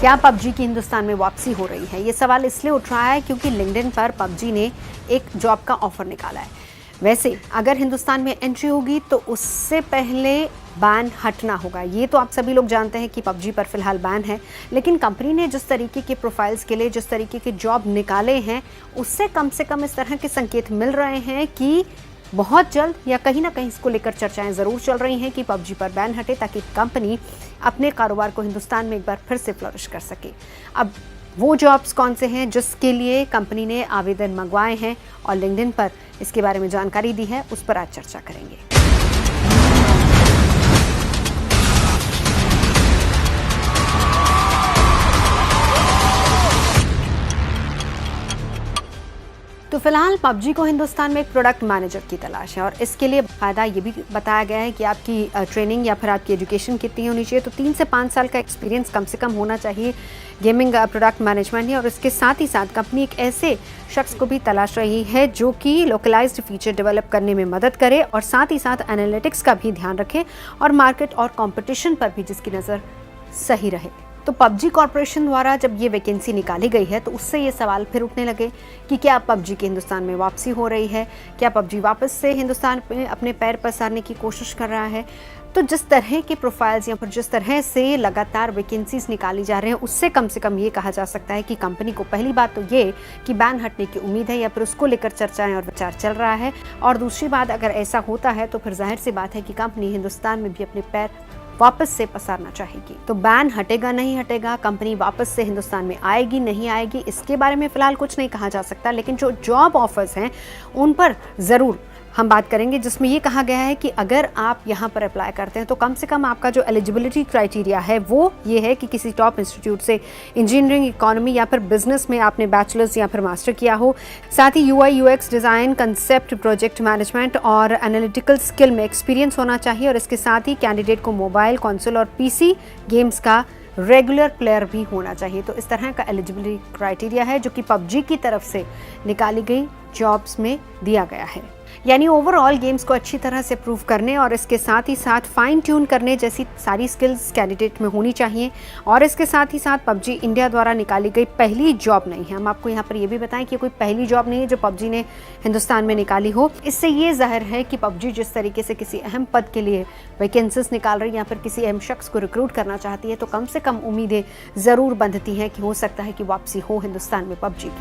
क्या पबजी की हिंदुस्तान में वापसी हो रही है? ये सवाल इसलिए उठ रहा है क्योंकि लिंक्डइन पर पबजी ने एक जॉब का ऑफर निकाला है। वैसे अगर हिंदुस्तान में एंट्री होगी तो उससे पहले बैन हटना होगा। ये तो आप सभी लोग जानते हैं कि पबजी पर फिलहाल बैन है, लेकिन कंपनी ने जिस तरीके के प्रोफाइल्स के लिए जिस तरीके के जॉब निकाले हैं, उससे कम से कम इस तरह के संकेत मिल रहे हैं कि बहुत जल्द या कहीं ना कहीं इसको लेकर चर्चाएं ज़रूर चल रही हैं कि पबजी पर बैन हटे, ताकि कंपनी अपने कारोबार को हिंदुस्तान में एक बार फिर से फ्लरिश कर सके। अब वो जॉब्स कौन से हैं जिसके लिए कंपनी ने आवेदन मंगवाए हैं और लिंक्डइन पर इसके बारे में जानकारी दी है, उस पर आज चर्चा करेंगे। तो फिलहाल पबजी को हिंदुस्तान में एक प्रोडक्ट मैनेजर की तलाश है और इसके लिए फ़ायदा ये भी बताया गया है कि आपकी ट्रेनिंग या फिर आपकी एजुकेशन कितनी होनी चाहिए। तो 3 से 5 साल का एक्सपीरियंस कम से कम होना चाहिए गेमिंग प्रोडक्ट मैनेजमेंट में। और इसके साथ ही साथ कंपनी एक ऐसे शख्स को भी तलाश रही है जो कि लोकलाइज्ड फीचर डेवलप करने में मदद करे और साथ ही साथ एनालिटिक्स का भी ध्यान रखे और मार्केट और कॉम्पिटिशन पर भी जिसकी नज़र सही रहे। तो पबजी कॉरपोरेशन द्वारा जब ये वैकेंसी निकाली गई है तो उससे ये सवाल फिर उठने लगे कि क्या पबजी की हिंदुस्तान में वापसी हो रही है, क्या पबजी वापस से हिंदुस्तान में अपने पैर पसारने की कोशिश कर रहा है। तो जिस तरह के प्रोफाइल्स या फिर जिस तरह से लगातार वैकेंसीज निकाली जा रहे हैं, उससे कम ये कहा जा सकता है कि कंपनी को पहली बात तो ये कि बैन हटने की उम्मीद है या फिर उसको लेकर चर्चाएं और विचार चल रहा है, और दूसरी बात अगर ऐसा होता है तो फिर जाहिर सी बात है कि कंपनी हिंदुस्तान में भी अपने पैर वापस से पसारना चाहेगी। तो बैन हटेगा नहीं हटेगा, कंपनी वापस से हिंदुस्तान में आएगी नहीं आएगी, इसके बारे में फिलहाल कुछ नहीं कहा जा सकता। लेकिन जो जॉब ऑफर्स हैं उन पर ज़रूर हम बात करेंगे, जिसमें ये कहा गया है कि अगर आप यहाँ पर अप्लाई करते हैं तो कम से कम आपका जो एलिजिबिलिटी क्राइटेरिया है वो ये है कि किसी टॉप इंस्टीट्यूट से इंजीनियरिंग, इकोनॉमी या फिर बिजनेस में आपने बैचलर्स या फिर मास्टर किया हो। साथ ही UI UX design, concept, project management और एनालिटिकल स्किल में एक्सपीरियंस होना चाहिए। और इसके साथ ही कैंडिडेट को मोबाइल, कंसोल और PC गेम्स का रेगुलर प्लेयर भी होना चाहिए। तो इस तरह का एलिजिबिलिटी क्राइटेरिया है जो कि पबजी की तरफ से निकाली गई जॉब्स में दिया गया है। यानी ओवरऑल गेम्स को अच्छी तरह से प्रूव करने और इसके साथ ही साथ फाइन ट्यून करने जैसी सारी स्किल्स कैंडिडेट में होनी चाहिए। और इसके साथ ही साथ पबजी इंडिया द्वारा निकाली गई पहली जॉब नहीं है। हम आपको यहाँ पर ये भी बताएं कि कोई पहली जॉब नहीं है जो पबजी ने हिंदुस्तान में निकाली हो। इससे ये जाहिर है कि पबजी जिस तरीके से किसी अहम पद के लिए वैकेंसीज निकाल रही है या फिर किसी अहम शख्स को रिक्रूट करना चाहती है, तो कम से कम उम्मीदें ज़रूर बंधती हैं कि हो सकता है कि वापसी हो हिंदुस्तान में पबजी की।